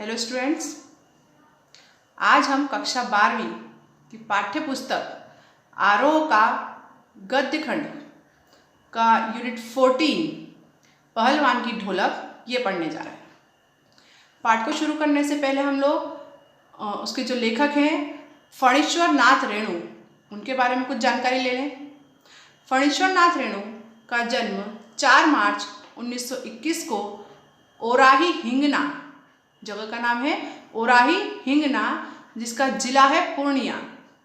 Hello students, आज हम कक्षा 12वीं की पाठ्य पुस्तक आरोह का गद्य खंड का यूनिट 14 पहलवान की ढोलक ये पढ़ने जा रहे हैं। पाठ को शुरू करने से पहले हम लोग उसके जो लेखक हैं फणीश्वर नाथ रेणु, उनके बारे में कुछ जानकारी ले लें। फणीश्वर नाथ रेणु का जन्म 4 मार्च 1921 को ओराही हिंगना, जगह का नाम है ओराही हिंगना, जिसका जिला है पूर्णिया,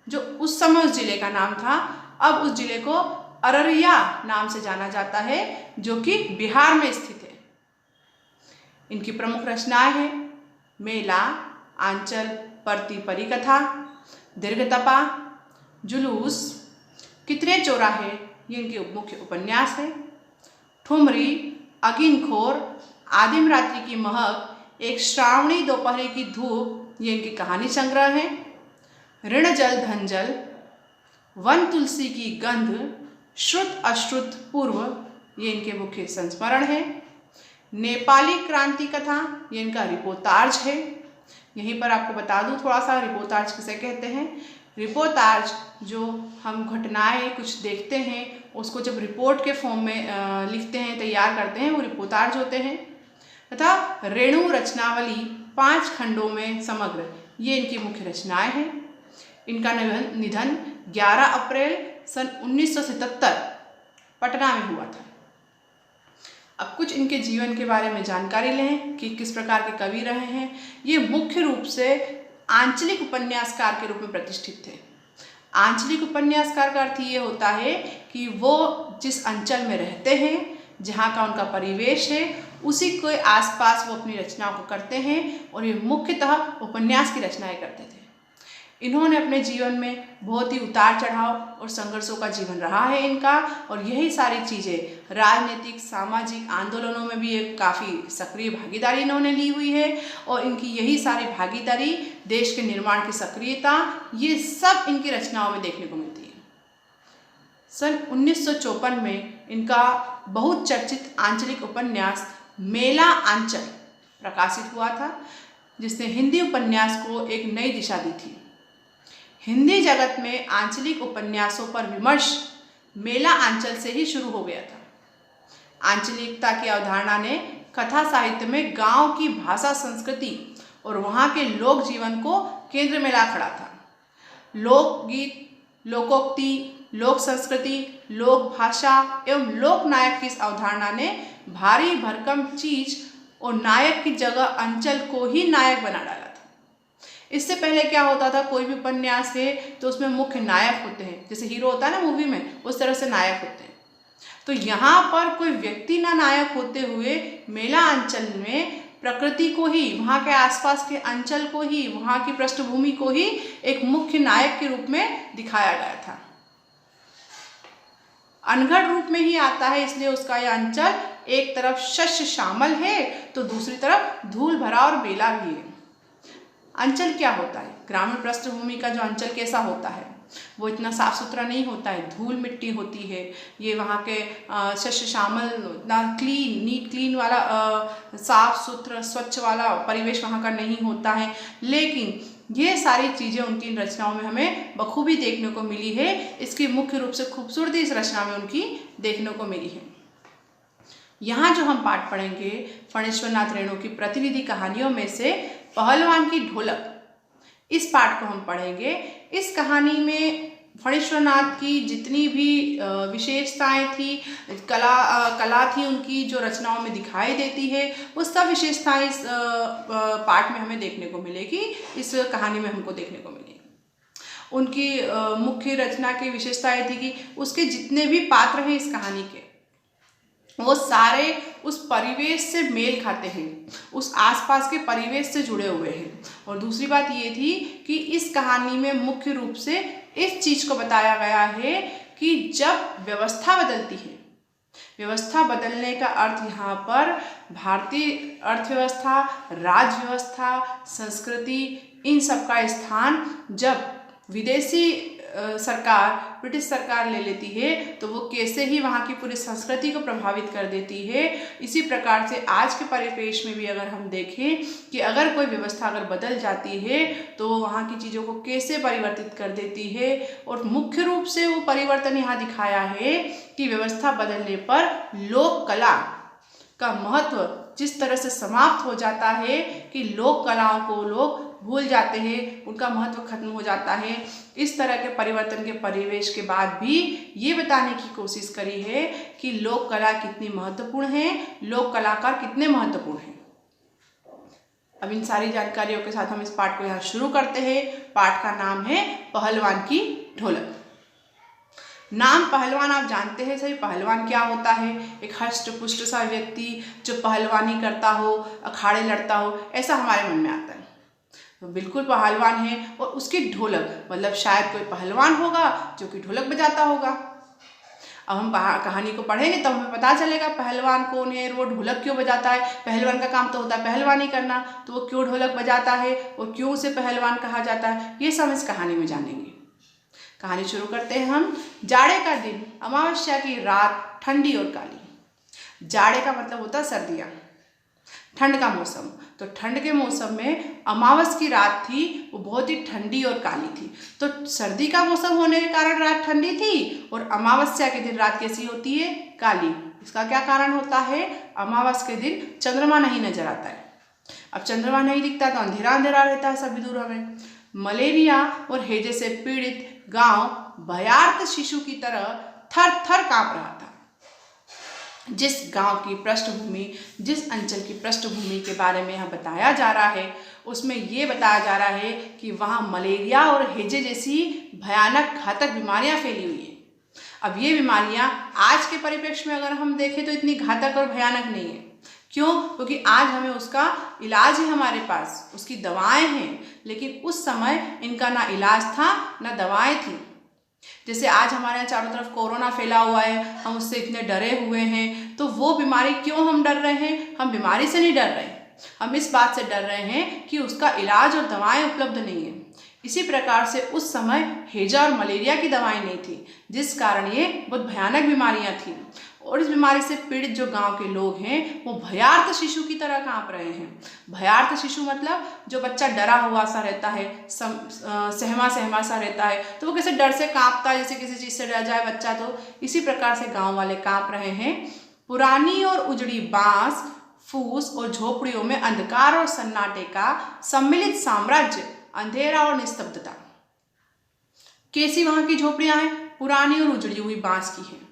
जो उस समय उस जिले का नाम था। अब उस जिले को अररिया नाम से जाना जाता है, जो कि बिहार में स्थित है। इनकी प्रमुख रचनाएं हैं मेला, आंचल, परती परिकथा, दीर्घतपा, जुलूस, कितने चौराहे, ये इनके मुख्य उपन्यास है। ठुमरी, अगिनखोर, आदिम रात्रि की महक, एक श्रावणी दोपहरी की धूप, ये इनकी कहानी संग्रह है। ऋण जल धन जल, वन तुलसी की गंध, श्रुत अश्रुत पूर्व, ये इनके मुख्य संस्मरण है। नेपाली क्रांति कथा, ये इनका रिपोर्टाज है। यहीं पर आपको बता दूं थोड़ा सा रिपोर्टाज किसे कहते हैं। रिपोर्टाज जो हम घटनाएं कुछ देखते हैं उसको जब रिपोर्ट के फॉर्म में लिखते हैं, तैयार करते हैं, वो रिपोर्टाज होते हैं। तथा रेणु रचनावली 5 खंडों में समग्र, ये इनकी मुख्य रचनाएं हैं। इनका निधन 11 अप्रैल सन 1977 पटना में हुआ था। अब कुछ इनके जीवन के बारे में जानकारी लें कि किस प्रकार के कवि रहे हैं। ये मुख्य रूप से आंचलिक उपन्यासकार के रूप में प्रतिष्ठित थे। आंचलिक उपन्यासकार का अर्थ ये होता है कि वो जिस अंचल में रहते हैं, जहाँ का उनका परिवेश है, उसी के आसपास वो अपनी रचनाओं को करते हैं और ये मुख्यतः उपन्यास की रचनाएं करते थे। इन्होंने अपने जीवन में बहुत ही उतार चढ़ाव और संघर्षों का जीवन रहा है इनका, और यही सारी चीज़ें राजनीतिक सामाजिक आंदोलनों में भी एक काफ़ी सक्रिय भागीदारी इन्होंने ली हुई है, और इनकी यही सारी भागीदारी, देश के निर्माण की सक्रियता, ये सब इनकी रचनाओं में देखने को मिलती है। सन 1954 में इनका बहुत चर्चित आंचलिक उपन्यास मेला आंचल प्रकाशित हुआ था, जिसने हिंदी उपन्यास को एक नई दिशा दी थी। हिंदी जगत में आंचलिक उपन्यासों पर विमर्श मेला आंचल से ही शुरू हो गया था। आंचलिकता की अवधारणा ने कथा साहित्य में गांव की भाषा, संस्कृति और वहाँ के लोक जीवन को केंद्र में ला खड़ा था। लोकगीत, लोकोक्ति, लोक संस्कृति, लोक भाषा एवं लोक नायक की इस अवधारणा ने भारी भरकम चीज और नायक की जगह अंचल को ही नायक बना डाला था। इससे पहले क्या होता था, कोई भी उपन्यास है तो उसमें मुख्य नायक होते हैं, जैसे हीरो होता है ना मूवी में, उस तरह से नायक होते हैं। तो यहाँ पर कोई व्यक्ति ना नायक होते हुए मेला अंचल में प्रकृति को ही, वहाँ के आसपास के अंचल को ही, वहाँ की पृष्ठभूमि को ही एक मुख्य नायक के रूप में दिखाया गया था। अनगढ़ रूप में ही आता है, इसलिए उसका यह अंचल एक तरफ शस्य श्यामल है तो दूसरी तरफ धूल भरा और मेला भी है। अंचल क्या होता है? ग्रामीण पृष्ठभूमि का जो अंचल कैसा होता है, वो इतना साफ सुथरा नहीं होता है, धूल मिट्टी होती है। ये वहाँ के शस्य श्यामल, इतना क्लीन, नीट क्लीन वाला साफ सुथरा स्वच्छ वाला परिवेश वहाँ का नहीं होता है। लेकिन ये सारी चीज़ें उनकी इन रचनाओं में हमें बखूबी देखने को मिली है। इसकी मुख्य रूप से खूबसूरती इस रचना में उनकी देखने को मिली है। यहाँ जो हम पाठ पढ़ेंगे फणीश्वर नाथ रेणु की प्रतिनिधि कहानियों में से पहलवान की ढोलक, इस पाठ को हम पढ़ेंगे। इस कहानी में फणीश्वर नाथ की जितनी भी विशेषताएं थी, कला थी उनकी, जो रचनाओं में दिखाई देती है, वो सब विशेषताएं इस पाठ में हमें देखने को मिलेगी, इस कहानी में हमको देखने को मिलेगी। उनकी मुख्य रचना की विशेषताएं थी कि उसके जितने भी पात्र हैं इस कहानी के, वो सारे उस परिवेश से मेल खाते हैं, उस आसपास के परिवेश से जुड़े हुए हैं। और दूसरी बात ये थी कि इस कहानी में मुख्य रूप से इस चीज़ को बताया गया है कि जब व्यवस्था बदलती है, व्यवस्था बदलने का अर्थ यहाँ पर भारतीय अर्थव्यवस्था, राज व्यवस्था, संस्कृति, इन सब का स्थान जब विदेशी सरकार, ब्रिटिश सरकार ले लेती है तो वो कैसे ही वहाँ की पूरी संस्कृति को प्रभावित कर देती है। इसी प्रकार से आज के परिवेश में भी अगर हम देखें कि अगर कोई व्यवस्था अगर बदल जाती है तो वो वहाँ की चीज़ों को कैसे परिवर्तित कर देती है। और मुख्य रूप से वो परिवर्तन यहाँ दिखाया है कि व्यवस्था बदलने पर लोक कला का महत्व जिस तरह से समाप्त हो जाता है कि लोक कलाओं को लोग भूल जाते हैं, उनका महत्व खत्म हो जाता है। इस तरह के परिवर्तन के परिवेश के बाद भी ये बताने की कोशिश करी है कि लोक कला कितनी महत्वपूर्ण है, लोक कलाकार कितने महत्वपूर्ण हैं। अब इन सारी जानकारियों के साथ हम इस पाठ को यहाँ शुरू करते हैं। पाठ का नाम है पहलवान की ढोलक। नाम पहलवान आप जानते हैं सही, पहलवान क्या होता है? एक हष्ट पुष्ट सा व्यक्ति जो पहलवानी करता हो, अखाड़े लड़ता हो, ऐसा हमारे मन में आता है। तो बिल्कुल पहलवान है। और उसकी ढोलक मतलब शायद कोई पहलवान होगा जो कि ढोलक बजाता होगा। अब हम कहानी को पढ़ेंगे तो हमें पता चलेगा पहलवान कौन है, वो ढोलक क्यों बजाता है। पहलवान का काम तो होता है पहलवानी करना, तो वो क्यों ढोलक बजाता है और क्यों उसे पहलवान कहा जाता है, ये सब इस कहानी में जानेंगे। कहानी शुरू करते हैं हम। जाड़े का दिन, अमावस्या की रात, ठंडी और काली। जाड़े का मतलब होता है सर्दियाँ, ठंड का मौसम। तो ठंड के मौसम में अमावस की रात थी, वो बहुत ही ठंडी और काली थी। तो सर्दी का मौसम होने के कारण रात ठंडी थी और अमावस्या के दिन रात कैसी होती है? काली। इसका क्या कारण होता है? अमावस के दिन चंद्रमा नहीं नजर आता है। अब चंद्रमा नहीं दिखता तो अंधेरा अंधेरा रहता है सभी दूर में। मलेरिया और हैजे से पीड़ित गांव भयार्त शिशु की तरह थर थर कांप रहा था। जिस गांव की पृष्ठभूमि, जिस अंचल की पृष्ठभूमि के बारे में यहाँ बताया जा रहा है, उसमें ये बताया जा रहा है कि वहाँ मलेरिया और हैजे जैसी भयानक घातक बीमारियाँ फैली हुई हैं। अब ये बीमारियाँ आज के परिप्रेक्ष्य में अगर हम देखें तो इतनी घातक और भयानक नहीं है। क्यों? क्योंकि आज हमें उसका इलाज है, हमारे पास उसकी दवाएं हैं। लेकिन उस समय इनका ना इलाज था ना दवाएं थी। जैसे आज हमारे यहाँ चारों तरफ कोरोना फैला हुआ है, हम उससे इतने डरे हुए हैं। तो वो बीमारी क्यों हम डर रहे हैं? हम बीमारी से नहीं डर रहे, हम इस बात से डर रहे हैं कि उसका इलाज और दवाएं उपलब्ध नहीं है। इसी प्रकार से उस समय हैजा और मलेरिया की दवाएं नहीं थी, जिस कारण ये बहुत भयानक बीमारियां थी। और इस बीमारी से पीड़ित जो गांव के लोग हैं वो भयार्त शिशु की तरह कांप रहे हैं। भयार्त शिशु मतलब जो बच्चा डरा हुआ सा रहता है, सहमा सहमा सा रहता है, तो वो कैसे डर से कांपता है, जैसे किसी चीज़ से डर जाए बच्चा। तो इसी प्रकार से गांव वाले कांप रहे हैं। पुरानी और उजड़ी बांस, फूस और झोपड़ियों में अंधकार और सन्नाटे का सम्मिलित साम्राज्य, अंधेरा और निस्तब्धता। कैसी वहां की झोपड़ियां हैं? पुरानी और उजड़ी हुई बांस की है।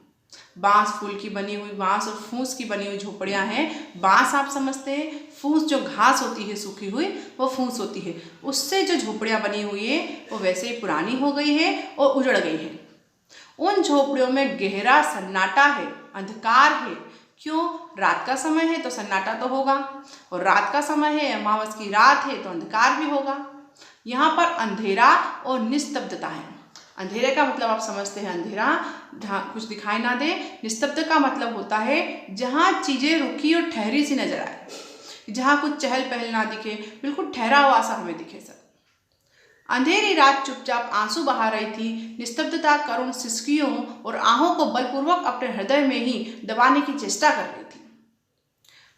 बांस फूल की बनी हुई बांस और फूस की बनी हुई झोपड़ियां हैं। बांस आप समझते हैं, फूस जो घास होती है सूखी हुई वो फूस होती है। उससे जो झोपड़ियां बनी हुई है वो वैसे ही पुरानी हो गई है और उजड़ गई है। उन झोपड़ियों में गहरा सन्नाटा है, अंधकार है। क्यों? रात का समय है तो सन्नाटा तो होगा, और रात का समय है, अमावस की रात है, तो अंधकार भी होगा। यहाँ पर अंधेरा और निस्तब्धता है। अंधेरे का मतलब आप समझते हैं अंधेरा जहाँ कुछ दिखाई ना दे। निस्तब्ध का मतलब होता है जहाँ चीज़ें रुकी और ठहरी सी नजर आए, जहाँ कुछ चहल पहल ना दिखे, बिल्कुल ठहरा हुआ सा हमें दिखे सब। अंधेरी रात चुपचाप आंसू बहा रही थी। निस्तब्धता करुण सिसकियों और आहों को बलपूर्वक अपने हृदय में ही दबाने की चेष्टा कर रही थी।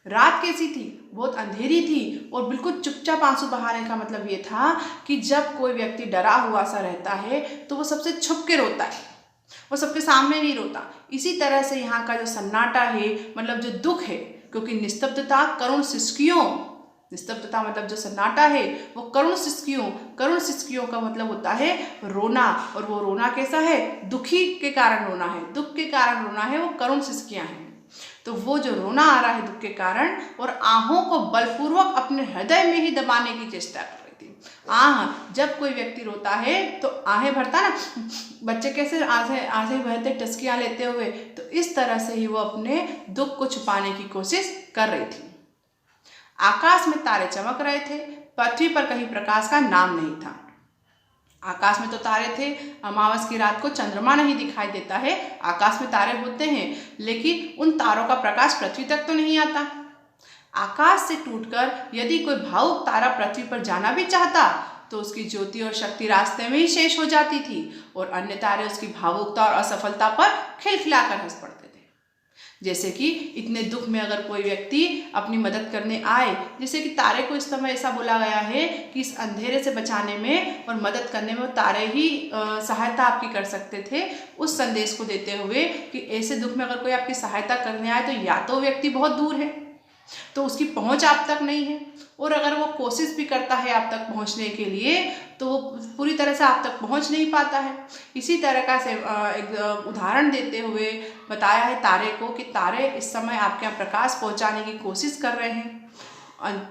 रात कैसी थी? बहुत अंधेरी थी और बिल्कुल चुपचाप आंसू बहाने का मतलब ये था कि जब कोई व्यक्ति डरा हुआ सा रहता है तो वो सबसे छुप के रोता है, वो सबके सामने नहीं रोता। इसी तरह से यहाँ का जो सन्नाटा है मतलब जो दुख है, क्योंकि निस्तब्धता करुण सिसकियों, निस्तब्धता मतलब जो सन्नाटा है वो करुण सिसकियों का मतलब होता है रोना। और वो रोना कैसा है? दुखी के कारण रोना है, दुख के कारण रोना है, वो करुण सिसकियाँ हैं। तो वो जो रोना आ रहा है दुख के कारण, और आहों को बलपूर्वक अपने हृदय में ही दबाने की चेष्टा कर रही थी। आह, जब कोई व्यक्ति रोता है तो आहें भरता ना, बच्चे कैसे आंखें भरते टसकियाँ लेते हुए, तो इस तरह से ही वो अपने दुख को छुपाने की कोशिश कर रही थी। आकाश में तारे चमक रहे थे, पृथ्वी पर कहीं प्रकाश का नाम नहीं था। आकाश में तो तारे थे, अमावस की रात को चंद्रमा नहीं दिखाई देता है, आकाश में तारे होते हैं, लेकिन उन तारों का प्रकाश पृथ्वी तक तो नहीं आता। आकाश से टूटकर यदि कोई भावुक तारा पृथ्वी पर जाना भी चाहता तो उसकी ज्योति और शक्ति रास्ते में ही शेष हो जाती थी और अन्य तारे उसकी भावुकता और असफलता पर खिलखिलाकर हंस पड़ते थे। जैसे कि इतने दुख में अगर कोई व्यक्ति अपनी मदद करने आए, जैसे कि तारे को इस समय ऐसा बोला गया है कि इस अंधेरे से बचाने में और मदद करने में वो तारे ही सहायता आपकी कर सकते थे, उस संदेश को देते हुए कि ऐसे दुख में अगर कोई आपकी सहायता करने आए तो या तो व्यक्ति बहुत दूर है तो उसकी पहुंच आप तक नहीं है, और अगर वो कोशिश भी करता है आप तक पहुंचने के लिए तो वो पूरी तरह से आप तक पहुंच नहीं पाता है। इसी तरह का से एक उदाहरण देते हुए बताया है तारे को कि तारे इस समय आपके यहाँ प्रकाश पहुंचाने की कोशिश कर रहे हैं,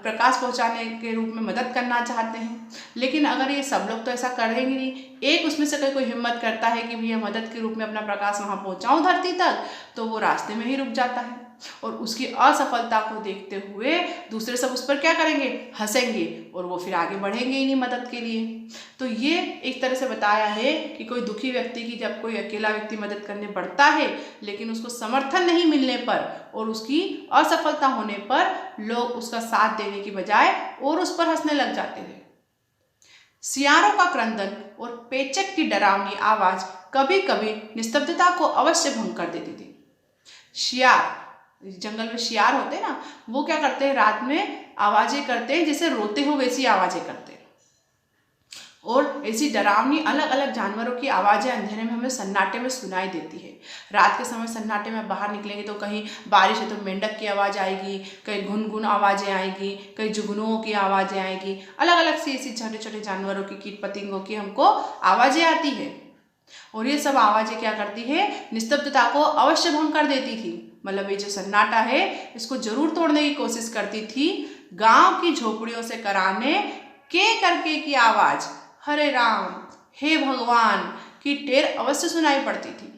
प्रकाश पहुंचाने के रूप में मदद करना चाहते हैं, लेकिन अगर ये सब लोग तो ऐसा करेंगे नहीं, एक उसमें से कोई हिम्मत करता है कि भैया मदद के रूप में अपना प्रकाश वहाँ पहुँचाऊँ धरती तक, तो वो रास्ते में ही रुक जाता है और उसकी असफलता को देखते हुए दूसरे सब उस पर क्या करेंगे, हंसेंगे और वो फिर आगे बढ़ेंगे ही नहीं मदद के लिए। तो ये एक तरह से बताया है कि कोई दुखी व्यक्ति की जब कोई अकेला व्यक्ति मदद करने बढ़ता है लेकिन उसको समर्थन नहीं मिलने पर और उसकी असफलता होने पर लोग उसका साथ देने की बजाय और उस पर हंसने लग जाते थे। सियारों का क्रंदन और पेचक की डरावनी आवाज कभी कभी निस्तब्धता को अवश्य भंग कर देती थी। शियार, जंगल में शियार होते हैं ना, वो क्या करते हैं, रात में आवाजें करते हैं, जैसे रोते हो वैसी आवाजें करते हैं और ऐसी डरावनी अलग अलग जानवरों की आवाज़ें अंधेरे में हमें सन्नाटे में सुनाई देती है। रात के समय सन्नाटे में बाहर निकलेंगे तो कहीं बारिश है तो मेंढक की आवाज़ आएगी, कहीं घुनघुन आवाज़ें आएगी, कहीं जुगनुओं की आवाज़ें आएगी, अलग अलग सी ऐसी छोटे छोटे जानवरों की, कीट पतंगों की हमको आवाज़ें आती है और ये सब आवाज़ें क्या करती है, निस्तब्धता को अवश्य भंग कर देती थी। मतलब ये जो सन्नाटा है इसको जरूर तोड़ने की कोशिश करती थी। गांव की झोपड़ियों से कराने के करके की आवाज़, हरे राम हे भगवान की टेर अवश्य सुनाई पड़ती थी।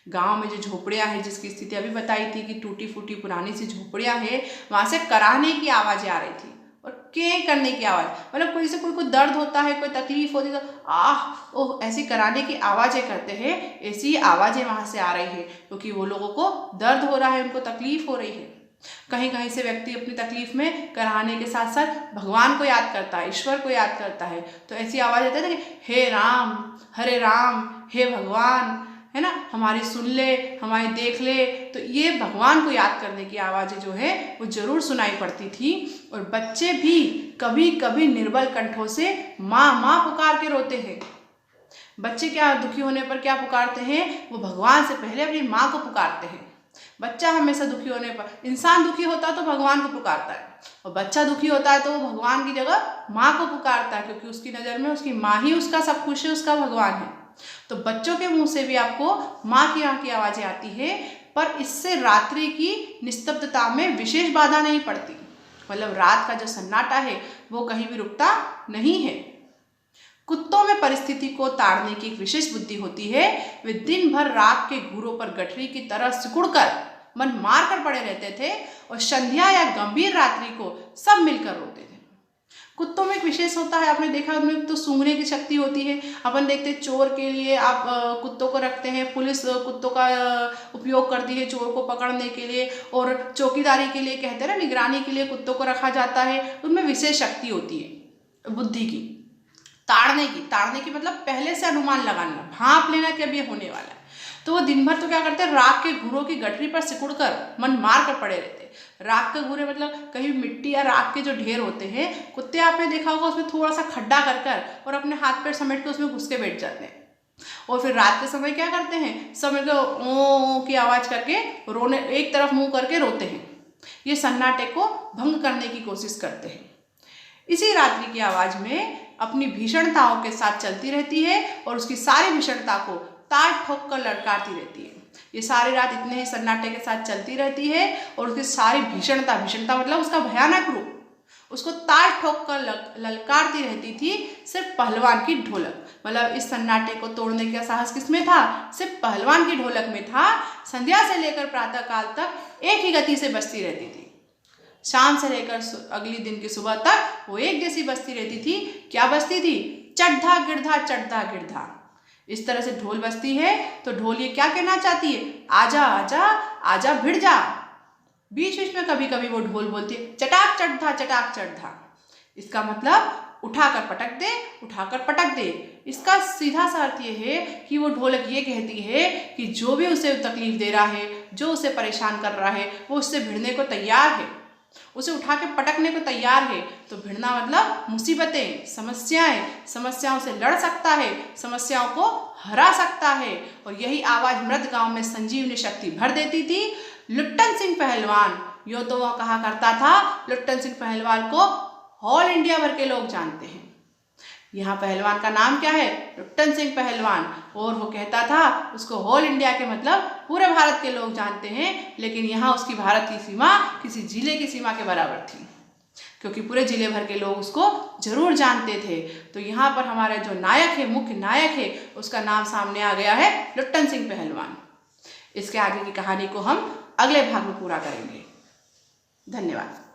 गांव में जो झोपड़ियां हैं, जिसकी स्थिति अभी बताई थी कि टूटी फूटी पुरानी सी झोपड़ियां हैं, वहां से कराहने की आवाज़ें आ रही थी और के करने की आवाज़, मतलब कोई से कोई दर्द होता है, कोई तकलीफ होती है तो आह ओह ऐसी कराने की आवाज़ें करते हैं, ऐसी आवाज़ें वहाँ से आ रही है क्योंकि वो लोगों को दर्द हो रहा है, उनको तकलीफ हो रही है। कहीं कहीं से व्यक्ति अपनी तकलीफ में कराहने के साथ साथ भगवान को याद करता है, ईश्वर को याद करता है, तो ऐसी आवाज़ आती है कि हे राम, हरे राम, हे भगवान, है ना, हमारी सुन ले, हमारी देख ले। तो ये भगवान को याद करने की आवाज़ें जो है वो जरूर सुनाई पड़ती थी। और बच्चे भी कभी कभी निर्बल कंठों से माँ माँ पुकार के रोते हैं। बच्चे क्या दुखी होने पर क्या पुकारते हैं, वो भगवान से पहले अपनी माँ को पुकारते हैं। बच्चा हमेशा दुखी होने पर, इंसान दुखी होता है तो भगवान को पुकारता है और बच्चा दुखी होता है तो वो भगवान की जगह माँ को पुकारता है, क्योंकि उसकी नज़र में उसकी माँ ही उसका सब कुछ है, उसका भगवान है। तो बच्चों के मुंह से भी आपको माँ की यहाँ की आवाज़ें आती है, पर इससे रात्रि की निस्तब्धता में विशेष बाधा नहीं पड़ती। मतलब रात का जो सन्नाटा है वो कहीं भी रुकता नहीं है। कुत्तों में परिस्थिति को ताड़ने की एक विशेष बुद्धि होती है। वे दिन भर रात के घूरों पर गठरी की तरह सिकुड़कर मन मार कर पड़े रहते थे और संध्या या गंभीर रात्रि को सब मिलकर रोते थे। कुत्तों में एक विशेष होता है, आपने देखा उनमें तो सूंघने की शक्ति होती है। अपन देखते हैं चोर के लिए आप कुत्तों को रखते हैं, पुलिस कुत्तों का उपयोग करती है चोर को पकड़ने के लिए, और चौकीदारी के लिए कहते हैं ना, निगरानी के लिए कुत्तों को रखा जाता है। उनमें विशेष शक्ति होती है बुद्धि की, ताड़ने की मतलब पहले से अनुमान लगाना, भांप लेना कि अब ये होने वाला है। तो वो दिन भर तो क्या करते हैं, राख के घूरों की गठरी पर सिकुड़कर मन मार कर पड़े रहते। राख के घूरे मतलब कहीं मिट्टी या राख के जो ढेर होते हैं, कुत्ते आपने देखा होगा उसमें थोड़ा सा खड्डा कर कर और अपने हाथ पैर समेट के उसमें घुस के बैठ जाते हैं और फिर रात के समय क्या करते हैं, समय को ओ की आवाज़ करके रोने, एक तरफ मुँह करके रोते हैं। ये सन्नाटे को भंग करने की कोशिश करते हैं। इसी रात्रि की आवाज़ में अपनी भीषणताओं के साथ चलती रहती है और उसकी सारी भीषणता को ताल ठोक कर ललकारती रहती है। ये सारी रात इतने ही सन्नाटे के साथ चलती रहती है और उसकी सारी भीषणता मतलब उसका भयानक रूप, उसको ताल ठोक कर ललकारती रहती थी सिर्फ पहलवान की ढोलक। मतलब इस सन्नाटे को तोड़ने का साहस किसमें था, सिर्फ पहलवान की ढोलक में था। संध्या से लेकर प्रातः काल तक एक ही गति से बजती रहती थी, शाम से लेकर अगली दिन की सुबह तक वो एक जैसी बजती रहती थी। क्या बजती थी, चढ़ा गिरधा चढ़ा गिरधा। इस तरह से ढोल बजती है तो ढोल ये क्या कहना चाहती है, आजा आजा आजा भिड़ जा। बीच बीच में कभी कभी वो ढोल बोलती है चटाक चढ़ा चटाक चढ़ा। इसका मतलब उठाकर पटक दे, उठाकर पटक दे। इसका सीधा सा अर्थ ये है कि वो ढोलक ये कहती है कि जो भी उसे तकलीफ दे रहा है, जो उसे परेशान कर रहा है, वो उससे भिड़ने को तैयार है, उसे उठा के पटकने को तैयार है। तो भिड़ना मतलब मुसीबतें, समस्याएं, समस्याओं से लड़ सकता है, समस्याओं को हरा सकता है। और यही आवाज़ मृत गांव में संजीवनी शक्ति भर देती थी। लुट्टन सिंह पहलवान, यो तो वह कहा करता था, लुट्टन सिंह पहलवान को ऑल इंडिया भर के लोग जानते हैं। यहाँ पहलवान का नाम क्या है? लुट्टन सिंह पहलवान। और वो कहता था उसको ऑल इंडिया के मतलब पूरे भारत के लोग जानते हैं, लेकिन यहाँ उसकी भारत की सीमा किसी जिले की सीमा के बराबर थी, क्योंकि पूरे जिले भर के लोग उसको जरूर जानते थे। तो यहाँ पर हमारा जो नायक है, मुख्य नायक है, उसका नाम सामने आ गया है, लुट्टन सिंह पहलवान। इसके आगे की कहानी को हम अगले भाग में पूरा करेंगे। धन्यवाद।